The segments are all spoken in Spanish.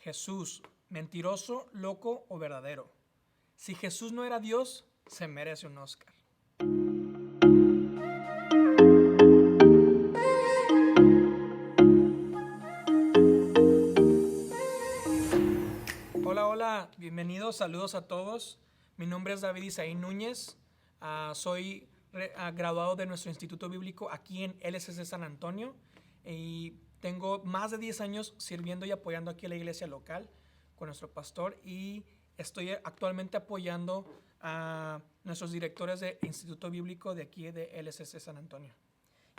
Jesús, mentiroso, loco o verdadero. Si Jesús no era Dios, se merece un Oscar. Hola, bienvenidos, saludos a todos. Mi nombre es David Isaí Núñez. Soy graduado de nuestro Instituto Bíblico aquí en LSC San Antonio y tengo más de 10 años sirviendo y apoyando aquí a la iglesia local con nuestro pastor, y estoy actualmente apoyando a nuestros directores de Instituto Bíblico de aquí de LSC San Antonio.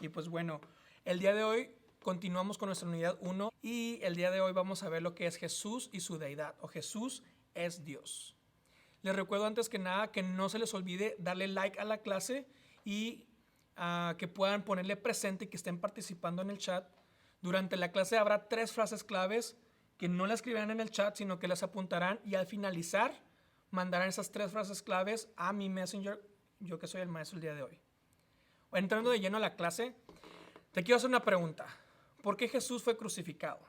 Y pues bueno, el día de hoy continuamos con nuestra unidad 1 y el día de hoy vamos a ver lo que es Jesús y su deidad, o Jesús es Dios. Les recuerdo antes que nada que no se les olvide darle like a la clase y que puedan ponerle presente y que estén participando en el chat. Durante la clase habrá 3 frases claves que no las escribirán en el chat, sino que las apuntarán, y al finalizar mandarán esas 3 frases claves a mi Messenger, yo que soy el maestro el día de hoy. Entrando de lleno a la clase, te quiero hacer una pregunta. ¿Por qué Jesús fue crucificado?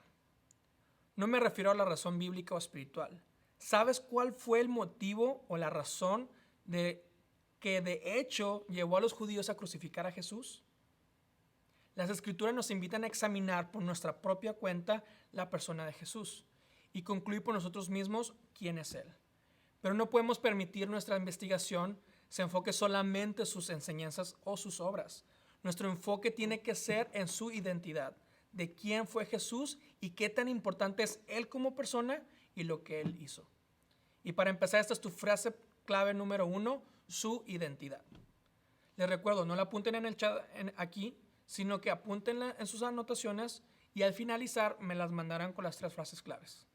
No me refiero a la razón bíblica o espiritual. ¿Sabes cuál fue el motivo o la razón que de hecho llevó a los judíos a crucificar a Jesús? Las Escrituras nos invitan a examinar por nuestra propia cuenta la persona de Jesús y concluir por nosotros mismos quién es Él. Pero no podemos permitir nuestra investigación se enfoque solamente en sus enseñanzas o sus obras. Nuestro enfoque tiene que ser en su identidad, de quién fue Jesús y qué tan importante es Él como persona y lo que Él hizo. Y para empezar, esta es tu frase clave número 1, su identidad. Les recuerdo, no la apunten en el chat aquí, sino que apúntenla en sus anotaciones y al finalizar me las mandarán con las 3 frases claves.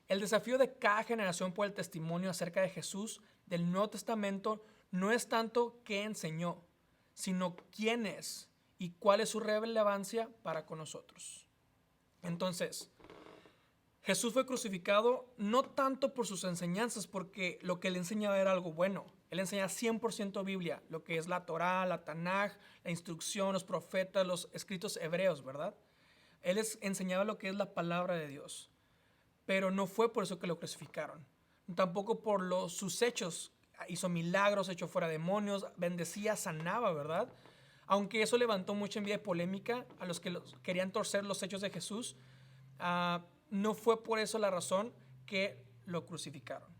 El desafío de cada generación por el testimonio acerca de Jesús del Nuevo Testamento no es tanto qué enseñó, sino quién es y cuál es su relevancia para con nosotros. Entonces, Jesús fue crucificado no tanto por sus enseñanzas, porque lo que él enseñaba era algo bueno. Él enseñaba 100% Biblia, lo que es la Torá, la Tanaj, la instrucción, los profetas, los escritos hebreos, ¿verdad? Él enseñaba lo que es la palabra de Dios. Pero no fue por eso que lo crucificaron. Tampoco por sus hechos. Hizo milagros, echó fuera demonios, bendecía, sanaba, ¿verdad? Aunque eso levantó mucha envidia y polémica a los que querían torcer los hechos de Jesús, no fue por eso la razón que lo crucificaron.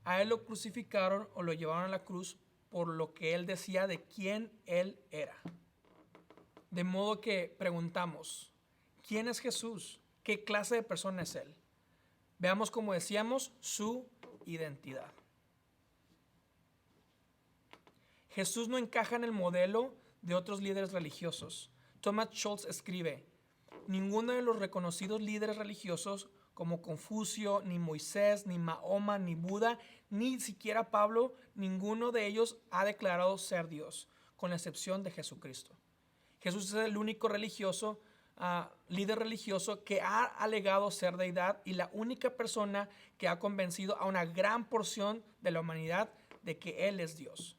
A él lo crucificaron o lo llevaron a la cruz por lo que él decía de quién él era. De modo que preguntamos, ¿quién es Jesús? ¿Qué clase de persona es él? Veamos, como decíamos, su identidad. Jesús no encaja en el modelo de otros líderes religiosos. Thomas Schultz escribe: ninguno de los reconocidos líderes religiosos como Confucio, ni Moisés, ni Mahoma, ni Buda, ni siquiera Pablo, ninguno de ellos ha declarado ser Dios, con la excepción de Jesucristo. Jesús es el único líder religioso que ha alegado ser deidad y la única persona que ha convencido a una gran porción de la humanidad de que Él es Dios.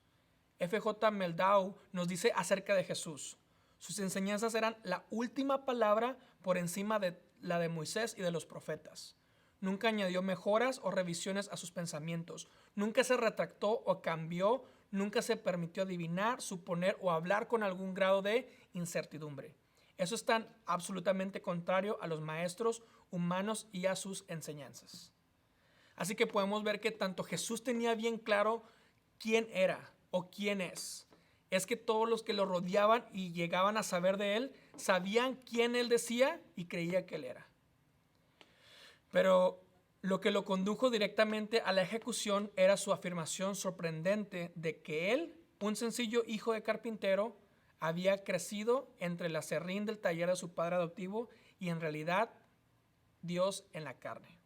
F.J. Meldau nos dice acerca de Jesús: sus enseñanzas eran la última palabra por encima de la de Moisés y de los profetas. Nunca añadió mejoras o revisiones a sus pensamientos. Nunca se retractó o cambió. Nunca se permitió adivinar, suponer o hablar con algún grado de incertidumbre. Eso es tan absolutamente contrario a los maestros humanos y a sus enseñanzas. Así que podemos ver que tanto Jesús tenía bien claro quién era o quién es. Es que todos los que lo rodeaban y llegaban a saber de él sabían quién él decía y creía que él era. Pero lo que lo condujo directamente a la ejecución era su afirmación sorprendente de que él, un sencillo hijo de carpintero, había crecido entre el aserrín del taller de su padre adoptivo y en realidad Dios en la carne.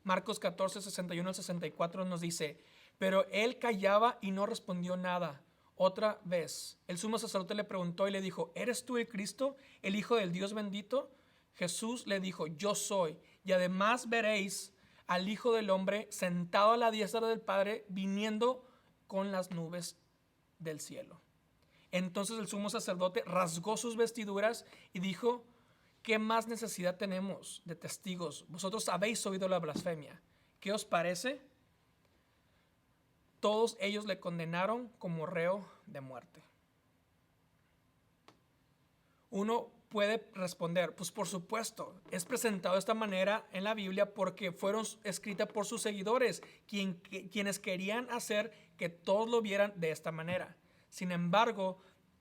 Marcos 14, 61 al 64 nos dice: pero él callaba y no respondió nada. Otra vez, el sumo sacerdote le preguntó y le dijo: ¿eres tú el Cristo, el Hijo del Dios bendito? Jesús le dijo: yo soy, y además veréis al Hijo del Hombre sentado a la diestra del Padre, viniendo con las nubes del cielo. Entonces el sumo sacerdote rasgó sus vestiduras y dijo: ¿Qué más necesidad tenemos de testigos? Vosotros habéis oído la blasfemia. ¿Qué os parece? Todos ellos le condenaron como reo de muerte. Uno puede responder, pues por supuesto, es presentado de esta manera en la Biblia porque fueron escritas por sus seguidores, quienes querían hacer que todos lo vieran de esta manera. Sin embargo,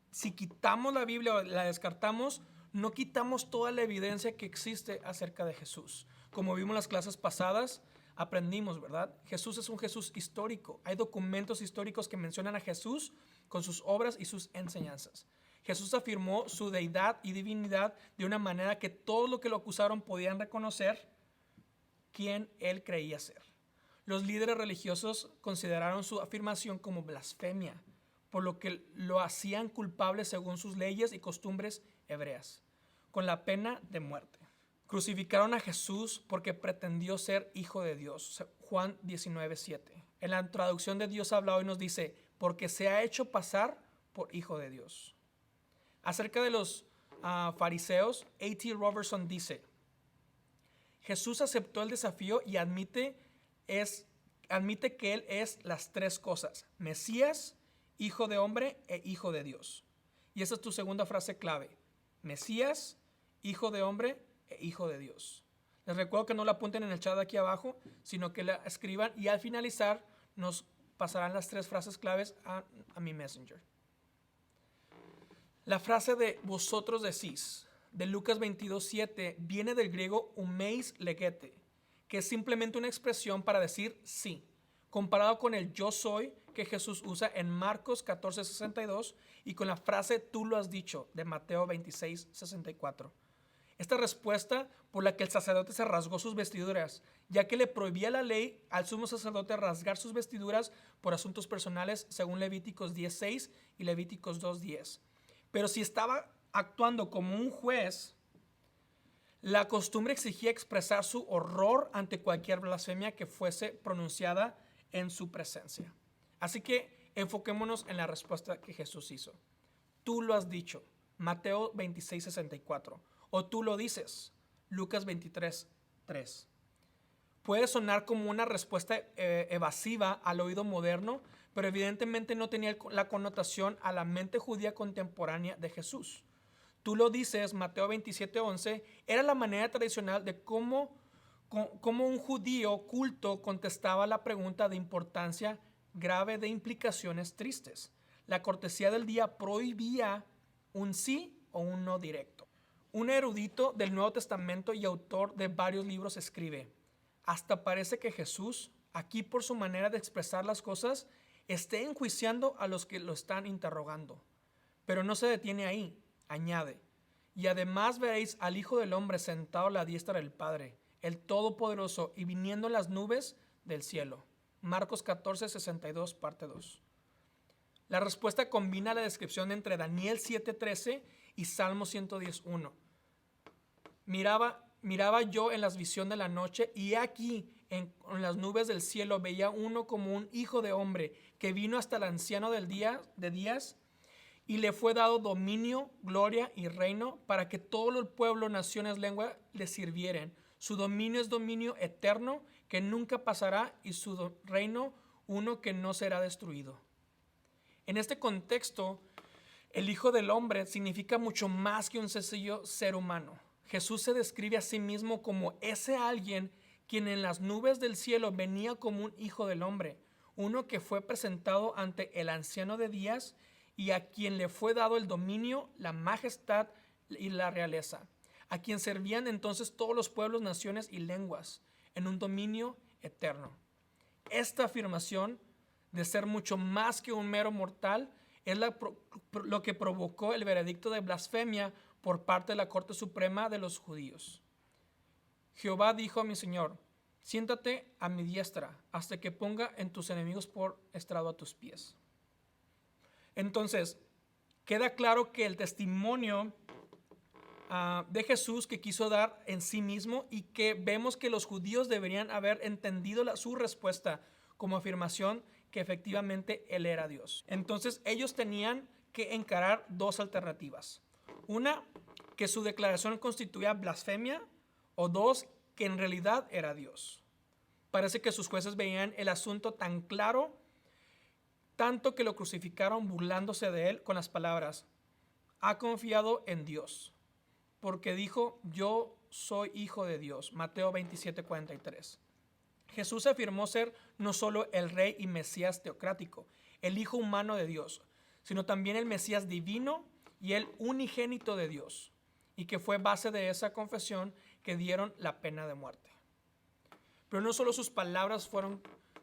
si quitamos la Biblia o la descartamos, no quitamos toda la evidencia que existe acerca de Jesús. Como vimos en las clases pasadas, aprendimos, ¿verdad? Jesús es un Jesús histórico. Hay documentos históricos que mencionan a Jesús con sus obras y sus enseñanzas. Jesús afirmó su deidad y divinidad de una manera que todos los que lo acusaron podían reconocer quién él creía ser. Los líderes religiosos consideraron su afirmación como blasfemia, por lo que lo hacían culpable según sus leyes y costumbres hebreas, con la pena de muerte. Crucificaron a Jesús porque pretendió ser hijo de Dios. Juan 19:7. En la traducción de Dios habla hoy nos dice, porque se ha hecho pasar por hijo de Dios. Acerca de los fariseos, A.T. Robertson dice, Jesús aceptó el desafío y admite que él es las tres cosas: Mesías, hijo de hombre e hijo de Dios. Y esa es tu segunda frase clave: Mesías, hijo de hombre e hijo de Dios. Les recuerdo que no la apunten en el chat de aquí abajo, sino que la escriban y al finalizar nos pasarán las tres frases claves a mi Messenger. La frase de vosotros decís, de Lucas 22:7, viene del griego umeis legete, que es simplemente una expresión para decir sí, comparado con el yo soy que Jesús usa en Marcos 14:62 y con la frase tú lo has dicho de Mateo 26:64. Esta respuesta por la que el sacerdote se rasgó sus vestiduras, ya que le prohibía la ley al sumo sacerdote rasgar sus vestiduras por asuntos personales según Levíticos 10:6 y Levíticos 2:10. Pero si estaba actuando como un juez, la costumbre exigía expresar su horror ante cualquier blasfemia que fuese pronunciada en su presencia. Así que enfoquémonos en la respuesta que Jesús hizo. Tú lo has dicho, Mateo 26:64. O tú lo dices, Lucas 23:3. Puede sonar como una respuesta evasiva al oído moderno, pero evidentemente no tenía la connotación a la mente judía contemporánea de Jesús. Tú lo dices, Mateo 27:11, era la manera tradicional de cómo un judío culto contestaba la pregunta de importancia grave de implicaciones tristes. La cortesía del día prohibía un sí o un no directo. Un erudito del Nuevo Testamento y autor de varios libros escribe, hasta parece que Jesús, aquí por su manera de expresar las cosas, esté enjuiciando a los que lo están interrogando. Pero no se detiene ahí, añade, y además veréis al Hijo del Hombre sentado a la diestra del Padre, el Todopoderoso, y viniendo en las nubes del cielo. Marcos 14:62, parte 2. La respuesta combina la descripción entre Daniel 7:13 y Salmo 110:1. Miraba yo en las visiones de la noche, y aquí en las nubes del cielo veía uno como un hijo de hombre que vino hasta el anciano de días y le fue dado dominio, gloria y reino para que todos los pueblos, naciones, lenguas le sirvieren. Su dominio es dominio eterno que nunca pasará y su reino uno que no será destruido. En este contexto, el Hijo del Hombre significa mucho más que un sencillo ser humano. Jesús se describe a sí mismo como ese alguien quien en las nubes del cielo venía como un hijo del hombre, uno que fue presentado ante el anciano de días y a quien le fue dado el dominio, la majestad y la realeza, a quien servían entonces todos los pueblos, naciones y lenguas, en un dominio eterno. Esta afirmación de ser mucho más que un mero mortal es lo que provocó el veredicto de blasfemia por parte de la Corte Suprema de los judíos. Jehová dijo a mi Señor, siéntate a mi diestra hasta que ponga en tus enemigos por estrado a tus pies. Entonces, queda claro que el testimonio de Jesús que quiso dar en sí mismo y que vemos que los judíos deberían haber entendido su respuesta como afirmación que efectivamente Él era Dios. Entonces ellos tenían que encarar dos alternativas. Una, que su declaración constituía blasfemia, o dos, que en realidad era Dios. Parece que sus jueces veían el asunto tan claro, tanto que lo crucificaron burlándose de él con las palabras: ha confiado en Dios, porque dijo, yo soy hijo de Dios. Mateo 27:43. Jesús afirmó ser no solo el rey y Mesías teocrático, el hijo humano de Dios, sino también el Mesías divino y el unigénito de Dios, y que fue base de esa confesión que dieron la pena de muerte. Pero no solo sus palabras fueron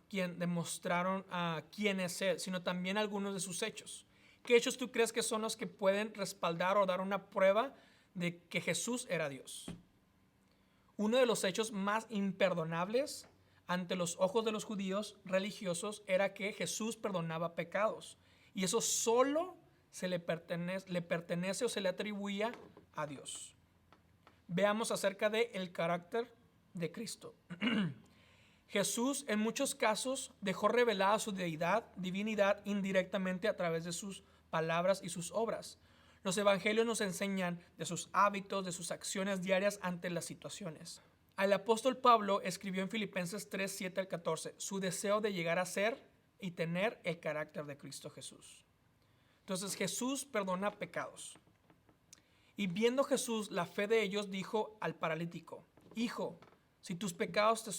quien demostraron quién es Él, sino también algunos de sus hechos. ¿Qué hechos tú crees que son los que pueden respaldar o dar una prueba de que Jesús era Dios? Uno de los hechos más imperdonables ante los ojos de los judíos religiosos era que Jesús perdonaba pecados. Y eso solo le pertenece o se le atribuía a Dios. Veamos acerca del carácter de Cristo. Jesús en muchos casos dejó revelada su divinidad indirectamente a través de sus palabras y sus obras. Los evangelios nos enseñan de sus hábitos, de sus acciones diarias ante las situaciones. El apóstol Pablo escribió en Filipenses 3, 7 al 14, su deseo de llegar a ser y tener el carácter de Cristo Jesús. Entonces Jesús perdona pecados. Y viendo Jesús la fe de ellos, dijo al paralítico: hijo, si tus pecados te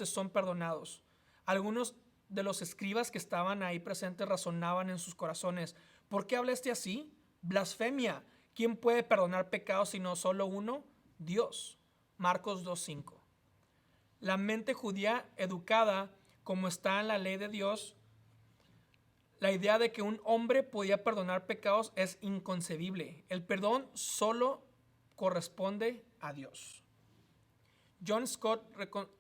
son perdonados. Algunos de los escribas que estaban ahí presentes razonaban en sus corazones: ¿por qué hablaste así? Blasfemia. ¿Quién puede perdonar pecados sino solo uno? Dios. Marcos 2:5. La mente judía educada, como está en la ley de Dios, la idea de que un hombre podía perdonar pecados es inconcebible. El perdón solo corresponde a Dios. John Scott,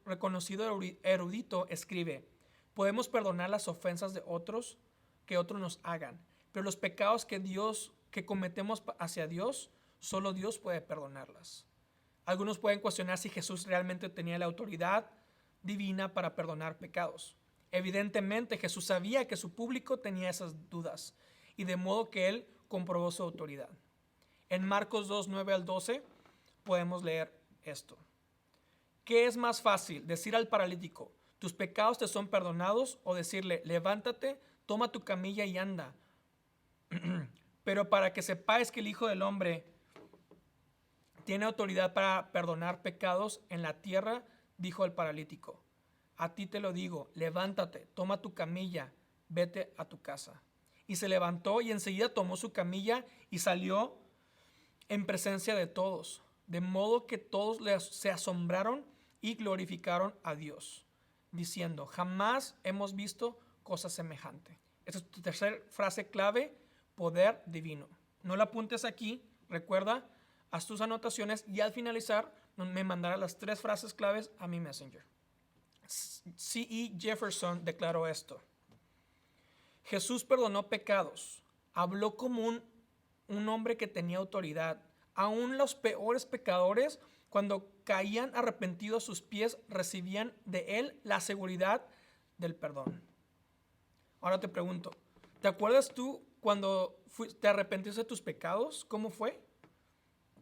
reconocido erudito, escribe: podemos perdonar las ofensas de otros que otros nos hagan, pero los pecados que cometemos hacia Dios, solo Dios puede perdonarlas. Algunos pueden cuestionar si Jesús realmente tenía la autoridad divina para perdonar pecados. Evidentemente Jesús sabía que su público tenía esas dudas, y de modo que él comprobó su autoridad. En Marcos 2, 9 al 12 podemos leer esto. ¿Qué es más fácil, decir al paralítico, tus pecados te son perdonados, o decirle, levántate, toma tu camilla y anda? Pero para que sepáis que el Hijo del Hombre tiene autoridad para perdonar pecados en la tierra, dijo el paralítico, a ti te lo digo, levántate, toma tu camilla, vete a tu casa. Y se levantó y enseguida tomó su camilla y salió en presencia de todos, de modo que todos se asombraron y glorificaron a Dios, diciendo, jamás hemos visto cosa semejante. Esta es tu tercera frase clave: poder divino. No la apuntes aquí, recuerda, haz tus anotaciones y al finalizar me mandarás las 3 frases claves a mi Messenger. C.E. Jefferson declaró esto: Jesús perdonó pecados, habló como un hombre que tenía autoridad. Aún los peores pecadores, cuando caían arrepentidos a sus pies, recibían de él la seguridad del perdón. Ahora te pregunto, ¿te acuerdas tú cuando te arrepentiste de tus pecados? ¿Cómo fue?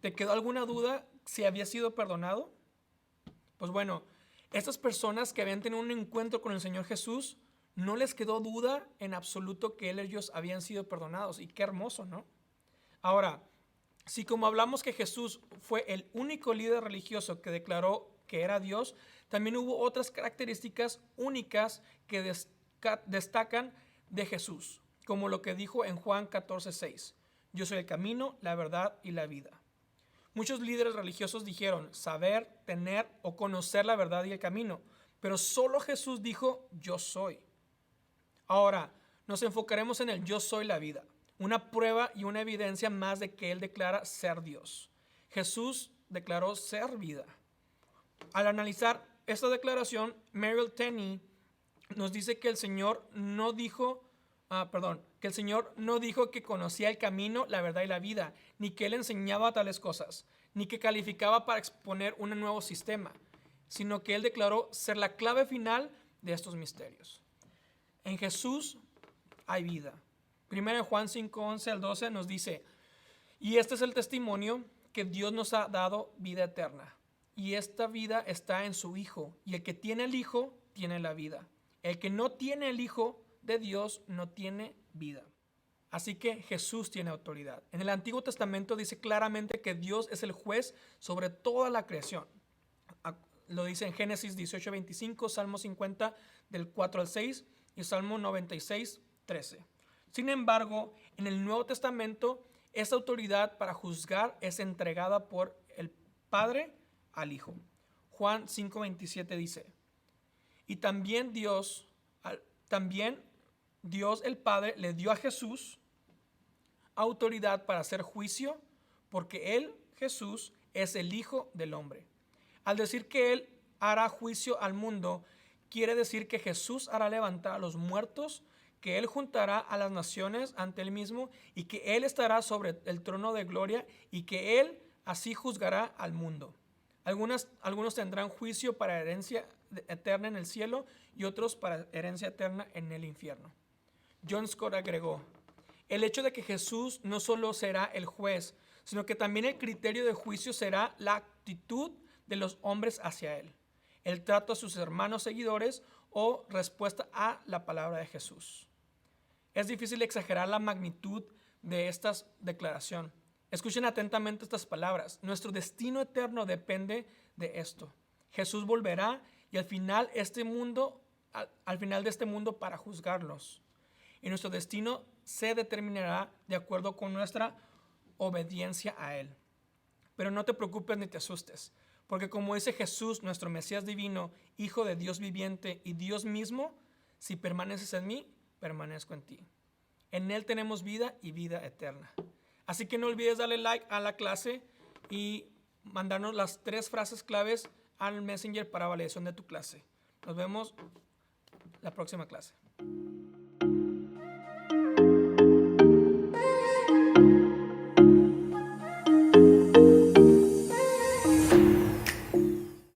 ¿Te quedó alguna duda si había sido perdonado? Pues bueno, estas personas que habían tenido un encuentro con el Señor Jesús, no les quedó duda en absoluto que ellos habían sido perdonados. Y qué hermoso, ¿no? Ahora, si como hablamos que Jesús fue el único líder religioso que declaró que era Dios, también hubo otras características únicas que destacan de Jesús, como lo que dijo en Juan 14:6. Yo soy el camino, la verdad y la vida. Muchos líderes religiosos dijeron saber, tener o conocer la verdad y el camino, pero solo Jesús dijo, yo soy. Ahora, nos enfocaremos en el yo soy la vida, una prueba y una evidencia más de que Él declara ser Dios. Jesús declaró ser vida. Al analizar esta declaración, Merrill Tenney nos dice que el Señor no dijo que conocía el camino, la verdad y la vida, ni que Él enseñaba tales cosas, ni que calificaba para exponer un nuevo sistema, sino que Él declaró ser la clave final de estos misterios. En Jesús hay vida. 1 Juan 5, 11 al 12 nos dice, Y este es el testimonio que Dios nos ha dado vida eterna. Y esta vida está en su Hijo. Y el que tiene el Hijo tiene la vida. El que no tiene el Hijo de Dios no tiene vida. Así que Jesús tiene autoridad. En el Antiguo Testamento dice claramente que Dios es el juez sobre toda la creación. Lo dice en Génesis 18:25, Salmo 50 del 4 al 6 y Salmo 96:13. Sin embargo, en el Nuevo Testamento, esta autoridad para juzgar es entregada por el Padre al Hijo. Juan 5:27 dice, y también Dios el Padre le dio a Jesús autoridad para hacer juicio, porque Él, Jesús, es el Hijo del Hombre. Al decir que Él hará juicio al mundo, quiere decir que Jesús hará levantar a los muertos, que Él juntará a las naciones ante Él mismo y que Él estará sobre el trono de gloria y que Él así juzgará al mundo. Algunos tendrán juicio para herencia eterna en el cielo y otros para herencia eterna en el infierno. John Scott agregó, el hecho de que Jesús no solo será el juez, sino que también el criterio de juicio será la actitud de los hombres hacia Él, el trato a sus hermanos seguidores o respuesta a la palabra de Jesús. Es difícil exagerar la magnitud de esta declaración. Escuchen atentamente estas palabras. Nuestro destino eterno depende de esto. Jesús volverá y al final de este mundo para juzgarlos. Y nuestro destino se determinará de acuerdo con nuestra obediencia a Él. Pero no te preocupes ni te asustes, porque como dice Jesús, nuestro Mesías divino, Hijo de Dios viviente y Dios mismo, si permaneces en mí, permanezco en ti. En Él tenemos vida y vida eterna. Así que no olvides darle like a la clase y mandarnos las 3 frases claves al Messenger para validación de tu clase. Nos vemos la próxima clase.